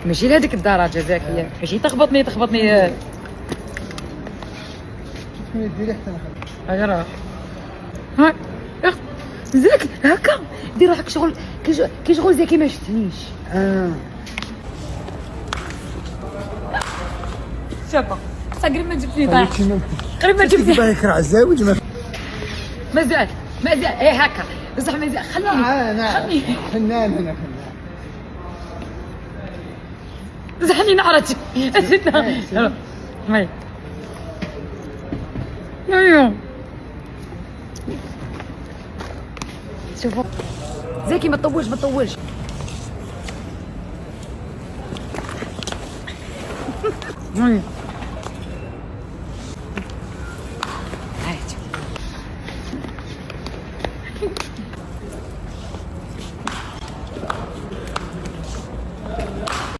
ماشي لهذيك الدرجه زكيه، ماشي تخبطني كيف ديري حتى انا غير ها اخت زاك هكا دير روحك شغل كي شغل زكي ما شفتنيش. شابه قريب ما جبتني طايح، قريب ما جبتني بايك راه الزاوج مازال ايه هكا بصح مازال خليني خليني فنان هنا زحني نعرج ماي يو شوفوا زكي ما تطولش